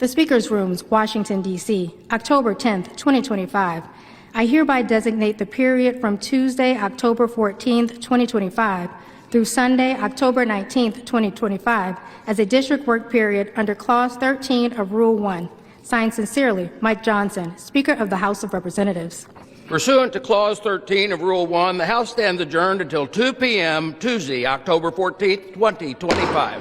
The Speaker's Rooms, Washington, D.C., October 10, 2025. I hereby designate the period from Tuesday, October 14, 2025, through Sunday, October 19, 2025, as a district work period under Clause 13 of Rule 1. Signed sincerely, Mike Johnson, Speaker of the House of Representatives. Pursuant to Clause 13 of Rule 1, the House stands adjourned until 2 p.m. Tuesday, October 14, 2025.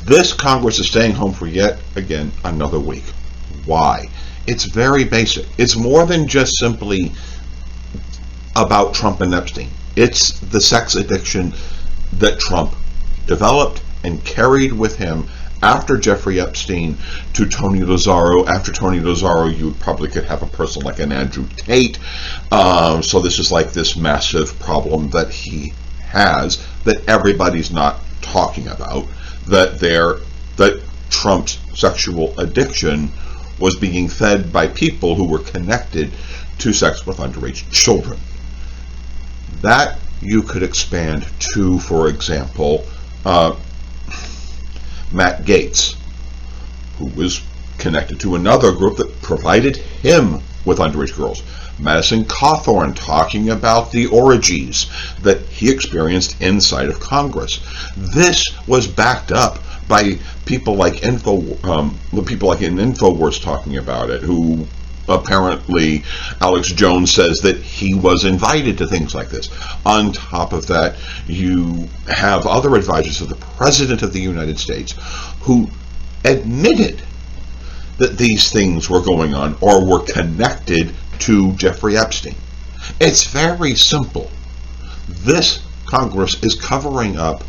This Congress is staying home for yet again another week. Why? It's very basic. It's more than just simply about Trump and Epstein. It's the sex addiction that Trump developed and carried with him after Jeffrey Epstein to Tony Lazzaro. After Tony Lazzaro, you probably could have a person like an Andrew Tate. So this is like this massive problem that he has that everybody's not talking about, that Trump's sexual addiction was being fed by people who were connected to sex with underage children. That you could expand to, for example, Matt Gaetz, who was connected to another group that provided him with underage girls. Madison Cawthorn talking about the orgies that he experienced inside of Congress. This was backed up by people like people like in InfoWars talking about it, who apparently Alex Jones says that he was invited to things like this. On top of that, you have other advisors of the President of the United States who admitted that these things were going on or were connected to Jeffrey Epstein. It's very simple. This Congress is covering up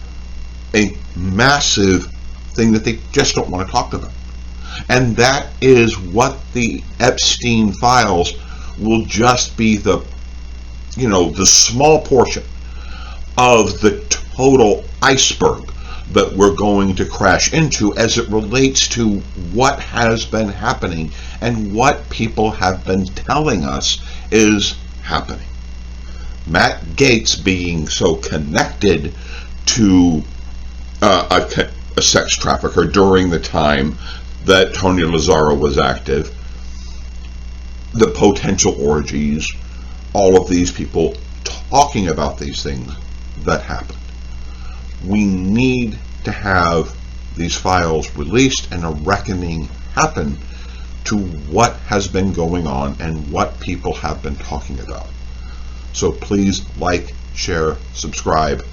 a massive thing that they just don't want to talk about. And that is what the Epstein files will just be the small portion of the total iceberg that we're going to crash into as it relates to what has been happening and what people have been telling us is happening. Matt Gaetz being so connected to a sex trafficker during the time that Tony Lazzaro was active, the potential orgies, all of these people talking about these things that happened. We need to have these files released and a reckoning happen to what has been going on and what people have been talking about. So please like, share, subscribe.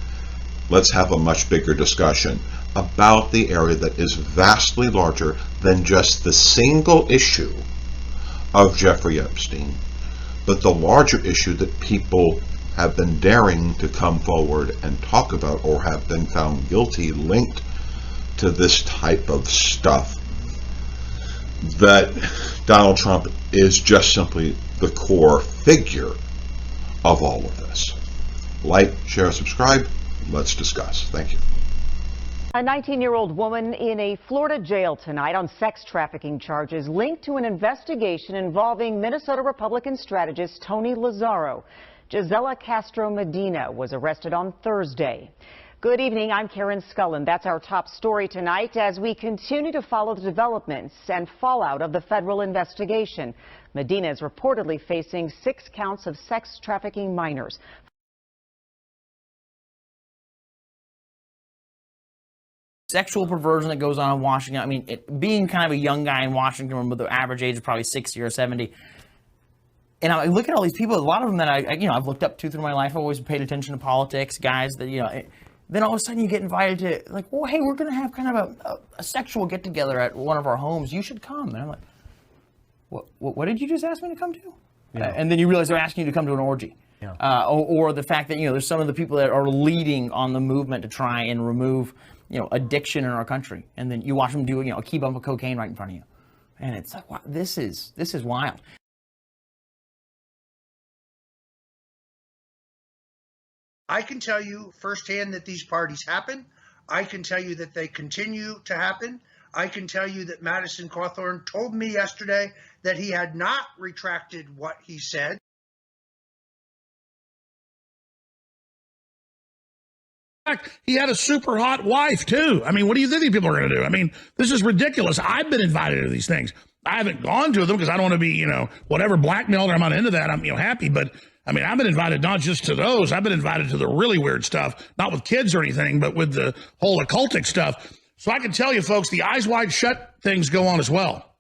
Let's have a much bigger discussion about the area that is vastly larger than just the single issue of Jeffrey Epstein, but the larger issue that people have been daring to come forward and talk about or have been found guilty linked to this type of stuff, that Donald Trump is just simply the core figure of all of this. Like, share, subscribe. Let's discuss. Thank you. A 19-year-old woman in a Florida jail tonight on sex trafficking charges linked to an investigation involving Minnesota Republican strategist Tony Lazzaro. Gisela Castro Medina was arrested on Thursday. Good evening, I'm Karen Scullen. That's our top story tonight as we continue to follow the developments and fallout of the federal investigation. Medina is reportedly facing 6 counts of sex trafficking minors. Sexual perversion that goes on in Washington. I mean, being kind of a young guy in Washington, with the average age of probably 60 or 70, and I look at all these people. A lot of them that I've looked up to through my life. I've always paid attention to politics, guys. That then all of a sudden you get invited to, like, well, hey, we're going to have kind of a sexual get together at one of our homes. You should come. And I'm like, what did you just ask me to come to? Yeah. And then you realize they're asking you to come to an orgy. Yeah. Or the fact that there's some of the people that are leading on the movement to try and remove addiction in our country, and then you watch them do a key bump of cocaine right in front of you, and it's like, wow, this is wild. I can tell you firsthand that these parties happen. I can tell you that they continue to happen. I can tell you that Madison Cawthorn told me yesterday that he had not retracted what he said. fact, he had a super hot wife, too. I mean, what do you think these people are going to do? I mean, this is ridiculous. I've been invited to these things. I haven't gone to them because I don't want to be, whatever, blackmailed, or I'm not into that. I'm, happy. But, I mean, I've been invited not just to those. I've been invited to the really weird stuff, not with kids or anything, but with the whole occultic stuff. So I can tell you, folks, the eyes wide shut things go on as well.